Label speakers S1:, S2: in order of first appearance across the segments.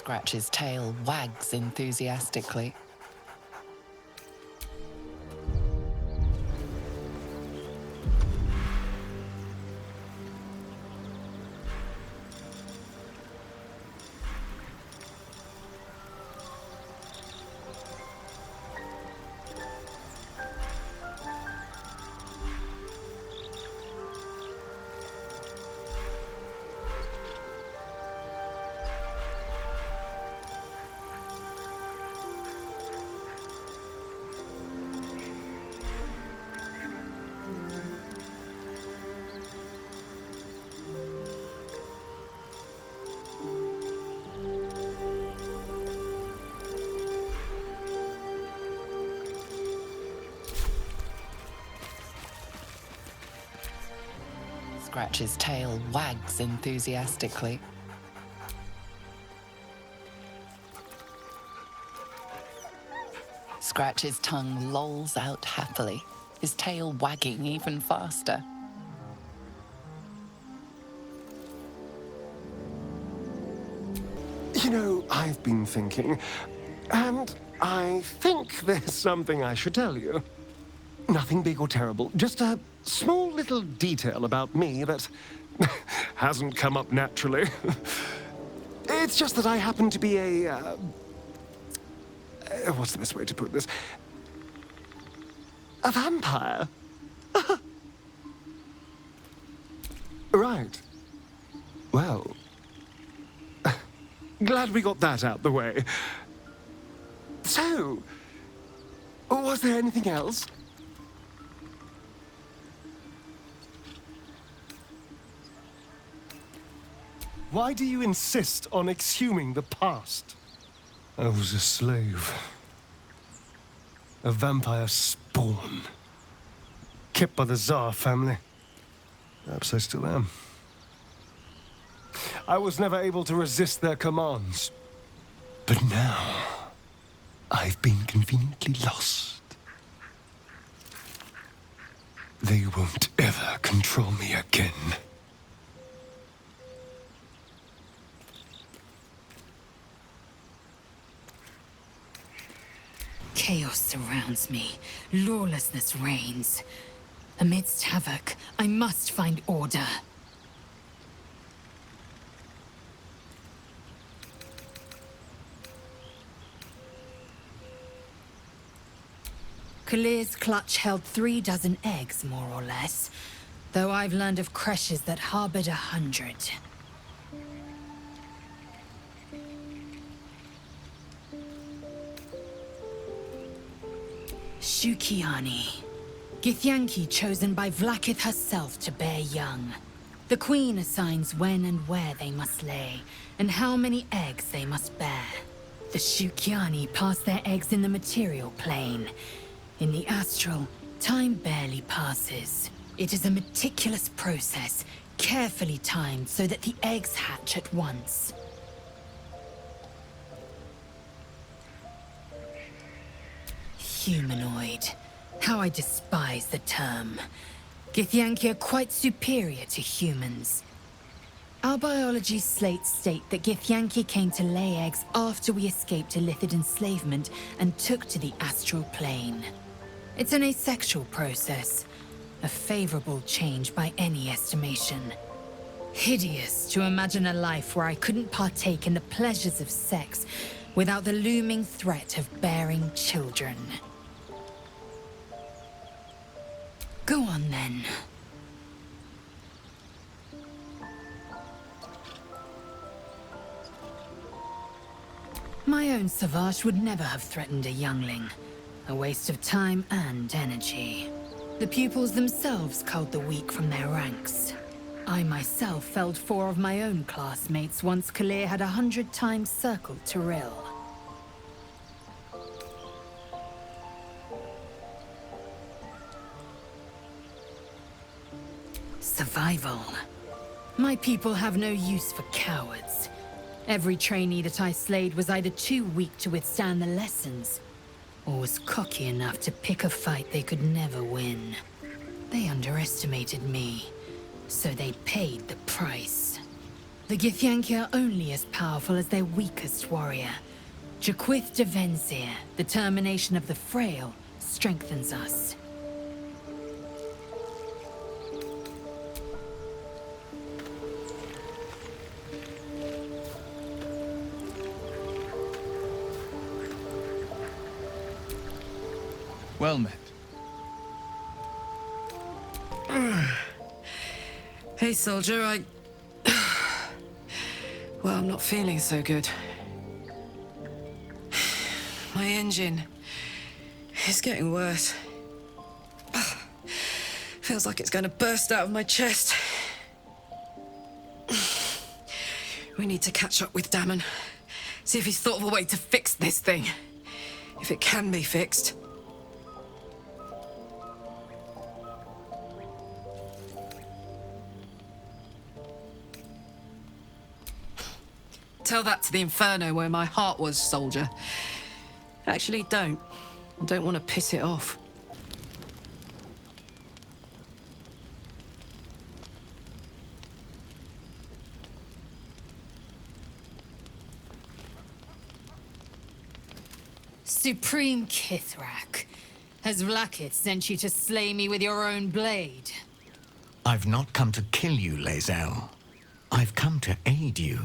S1: Scratch's tail wags enthusiastically. Scratch's tail wags enthusiastically. Scratch's tongue lolls out happily, his tail wagging even faster.
S2: You know, I've been thinking, and I think there's something I should tell you. Nothing big or terrible, just a small little detail about me that hasn't come up naturally. It's just that I happen to be what's the best way to put this? A vampire. Right. Well, glad we got that out the way. So, was there anything else? Why do you insist on exhuming the past? I was a slave. A vampire spawn. Kept by the Tsar family. Perhaps I still am. I was never able to resist their commands. But now, I've been conveniently lost. They won't ever control me again.
S3: Chaos surrounds me. Lawlessness reigns. Amidst havoc, I must find order. Kalir's clutch held 36 eggs, more or less, though I've learned of creches that harbored 100. Shukiani. Githyanki chosen by Vlaakith herself to bear young. The Queen assigns when and where they must lay, and how many eggs they must bear. The Shukiani pass their eggs in the material plane. In the astral, time barely passes. It is a meticulous process, carefully timed so that the eggs hatch at once. Humanoid. How I despise the term. Githyanki are quite superior to humans. Our biology slates state that Githyanki came to lay eggs after we escaped Illithid enslavement and took to the astral plane. It's an asexual process, a favorable change by any estimation. Hideous to imagine a life where I couldn't partake in the pleasures of sex without the looming threat of bearing children. Go on then. My own Savage would never have threatened a youngling. A waste of time and energy. The pupils themselves culled the weak from their ranks. I myself felled 4 of my own classmates once Kalir had 100 times circled Tyrell. Survival. My people have no use for cowards. Every trainee that I slayed was either too weak to withstand the lessons, or was cocky enough to pick a fight they could never win. They underestimated me, so they paid the price. The Githyanki are only as powerful as their weakest warrior. Jaquith de Venzir, the termination of the frail, strengthens us.
S4: Well met.
S5: Hey, soldier, Well, I'm not feeling so good. My engine is getting worse. Feels like it's going to burst out of my chest. We need to catch up with Damon. See if he's thought of a way to fix this thing. If it can be fixed. Tell that to the Inferno where my heart was, soldier. Actually, don't. I don't want to piss it off.
S3: Supreme Kithrak, has Vlaakith sent you to slay me with your own blade?
S6: I've not come to kill you, Lae'zel. I've come to aid you.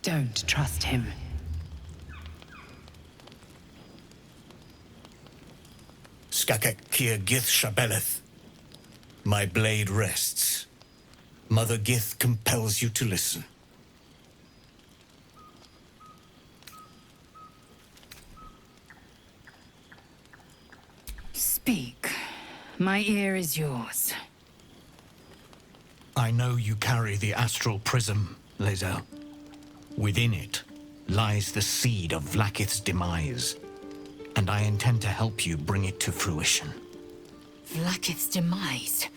S1: Don't trust him.
S6: Skakek Kier Gith Shabeleth. My blade rests. Mother Gith compels you to listen.
S3: Speak. My ear is yours.
S6: I know you carry the astral prism, Lae'zel. Within it lies the seed of Vlaakith's demise, and I intend to help you bring it to fruition.
S3: Vlaakith's demise?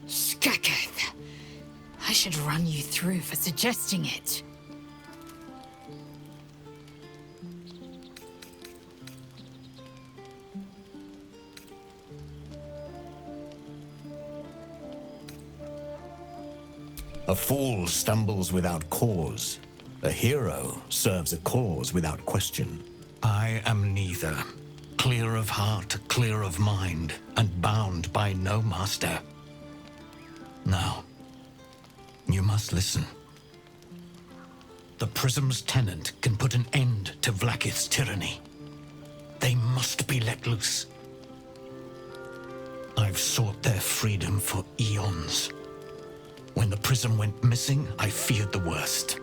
S3: Skaketh. I should run you through for suggesting it.
S6: A fool stumbles without cause. A hero serves a cause without question. I am neither. Clear of heart, clear of mind, and bound by no master. Now, you must listen. The Prism's tenant can put an end to Vlaakith's tyranny. They must be let loose. I've sought their freedom for eons. When the Prism went missing, I feared the worst.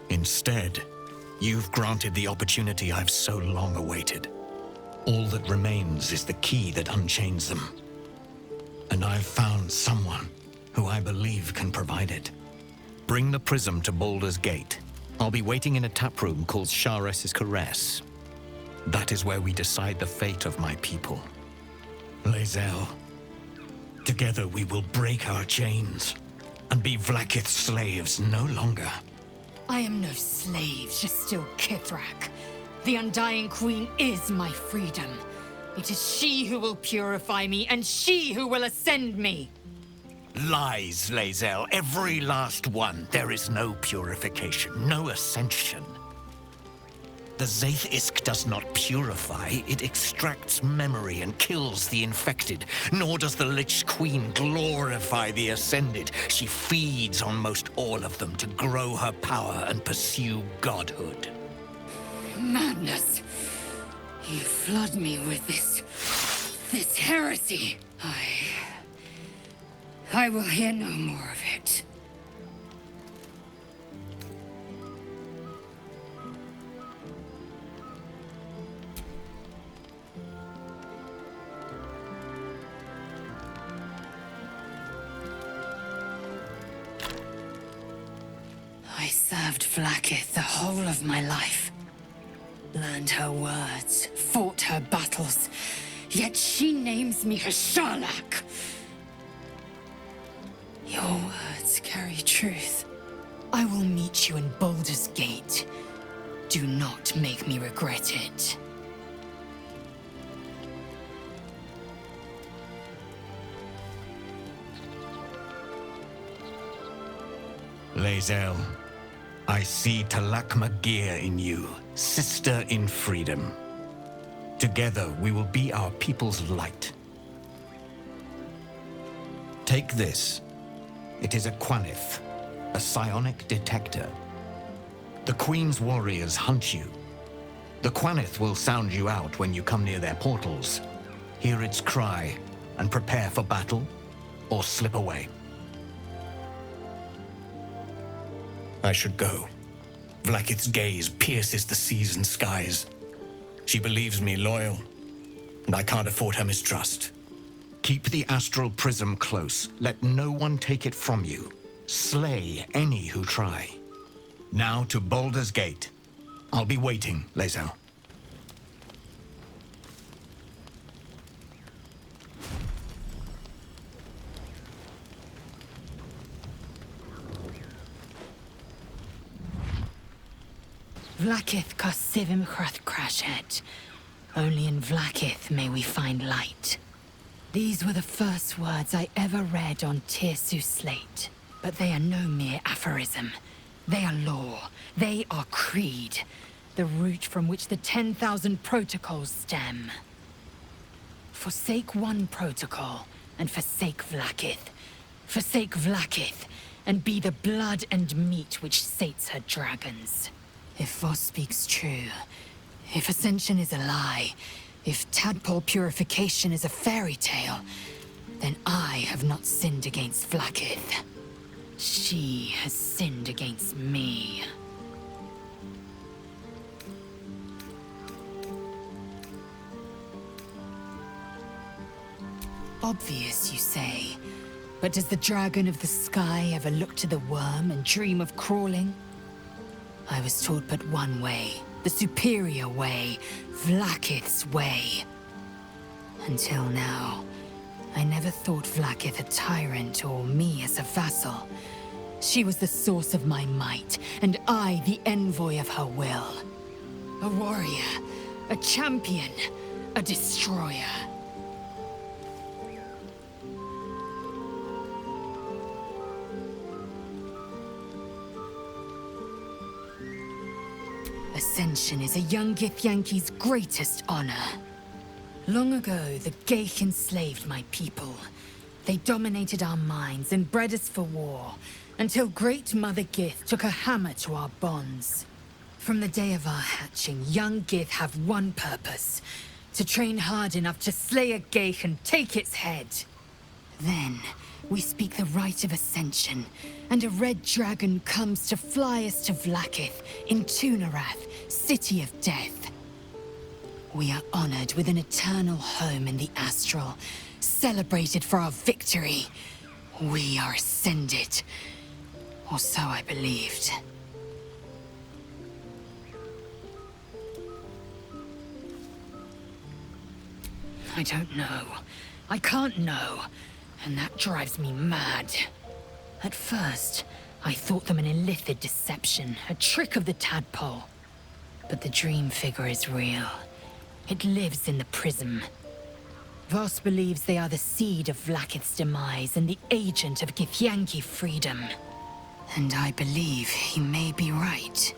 S6: Instead, you've granted the opportunity I've so long awaited. All that remains is the key that unchains them. And I've found someone who I believe can provide it. Bring the Prism to Baldur's Gate. I'll be waiting in a taproom called Shares's Caress. That is where we decide the fate of my people. Lae'zel, together we will break our chains and be Vlaakith's slaves no longer.
S3: I am no slave, just still Kithrak. The Undying Queen is my freedom. It is she who will purify me, and she who will ascend me.
S6: Lies, Lae'zel, every last one. There is no purification, no ascension. The Zaith Isk does not purify, it extracts memory and kills the infected. Nor does the Lich Queen glorify the ascended. She feeds on most all of them to grow her power and pursue godhood.
S3: Madness. You flood me with this heresy. I will hear no more of it. I served Vlaakith the whole of my life. Learned her words, fought her battles, yet she names me her Sharlak. Your words carry truth. I will meet you in Baldur's Gate. Do not make me regret it.
S6: Lae'zel, I see Talakma Gear in you, sister in freedom. Together we will be our people's light. Take this. It is a Quanith, a psionic detector. The Queen's warriors hunt you. The Quanith will sound you out when you come near their portals. Hear its cry and prepare for battle, or slip away. I should go. Vlakith's gaze pierces the seas and skies. She believes me loyal, and I can't afford her mistrust. Keep the astral prism close. Let no one take it from you. Slay any who try. Now to Baldur's Gate. I'll be waiting, Lae'zel.
S3: Vlakith Kosivim Chrath Crashhead. Only in Vlakith may we find light. These were the first words I ever read on Tirsu's slate. But they are no mere aphorism. They are law. They are creed. The root from which the 10,000 protocols stem. Forsake one protocol, and forsake Vlakith. Forsake Vlakith, and be the blood and meat which sates her dragons. If Voss speaks true, if Ascension is a lie, if tadpole purification is a fairy tale, then I have not sinned against Vlakith. She has sinned against me. Obvious, you say, but does the dragon of the sky ever look to the worm and dream of crawling? I was taught but one way, the superior way, Vlakith's way. Until now, I never thought Vlakith a tyrant or me as a vassal. She was the source of my might, and I the envoy of her will. A warrior, a champion, a destroyer. Ascension is a young Githyanki's greatest honor. Long ago, the Geich enslaved my people. They dominated our minds and bred us for war, until Great Mother Gith took a hammer to our bonds. From the day of our hatching, young Gith have one purpose: to train hard enough to slay a Geich and take its head. Then, we speak the rite of Ascension, and a red dragon comes to fly us to Vlakith in Tunarath, City of Death. We are honored with an eternal home in the Astral, celebrated for our victory. We are ascended. Or so I believed. I don't know. I can't know. And that drives me mad. At first, I thought them an illithid deception, a trick of the tadpole. But the dream figure is real. It lives in the prism. Voss believes they are the seed of Vlakith's demise and the agent of Githyanki freedom. And I believe he may be right.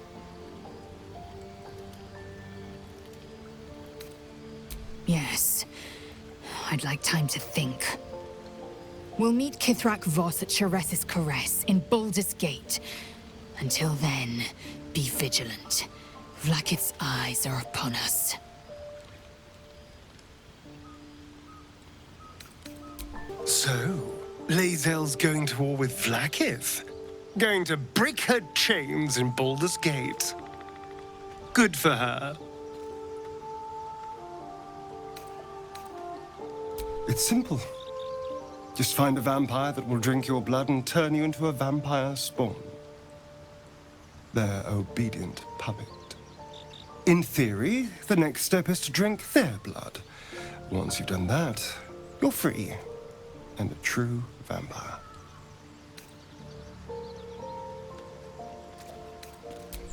S3: Yes, I'd like time to think. We'll meet Kithrak Voss at Chares's Caress in Baldur's Gate. Until then, be vigilant. Vlakith's eyes are upon us.
S2: So, Lae'zel's going to war with Vlakith? Going to break her chains in Baldur's Gate? Good for her. It's simple. Just find a vampire that will drink your blood and turn you into a vampire spawn. Their obedient puppet. In theory, the next step is to drink their blood. Once you've done that, you're free. And a true vampire.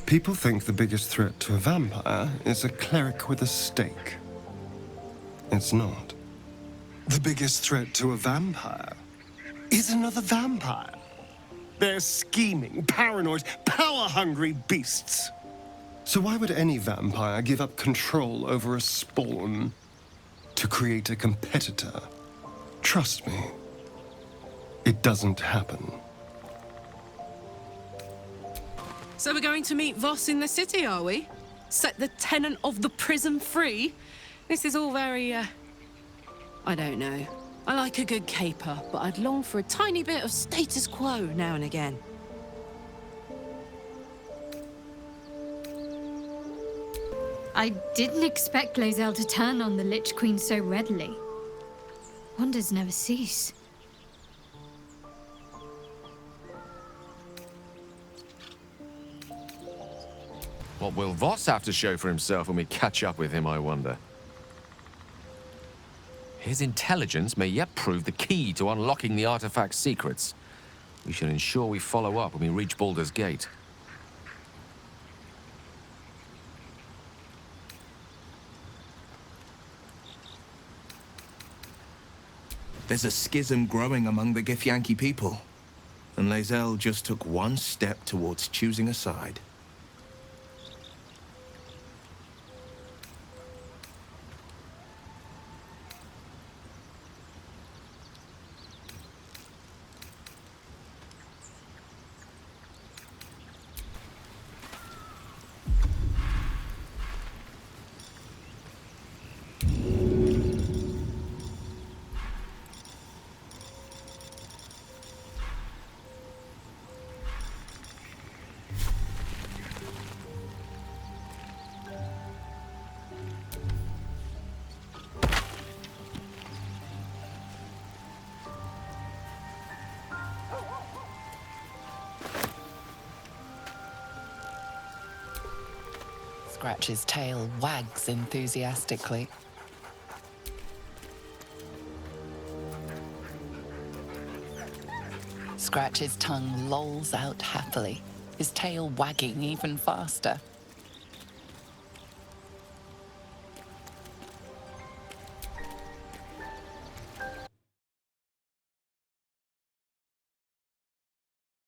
S2: People think the biggest threat to a vampire is a cleric with a stake. It's not. The biggest threat to a vampire is another vampire. They're scheming, paranoid, power-hungry beasts. So why would any vampire give up control over a spawn to create a competitor? Trust me, it doesn't happen.
S5: So we're going to meet Voss in the city, are we? Set the tenant of the prison free? This is all very, I don't know. I like a good caper, but I'd long for a tiny bit of status quo now and again.
S4: I didn't expect Lae'zel to turn on the Lich Queen so readily. Wonders never cease.
S7: What will Voss have to show for himself when we catch up with him, I wonder? His intelligence may yet prove the key to unlocking the artifact's secrets. We should ensure we follow up when we reach Baldur's Gate.
S8: There's a schism growing among the Githyanki people, and Lae'zel just took one step towards choosing a side.
S1: Scratch's tail wags enthusiastically. Scratch's tongue lolls out happily, his tail wagging even faster.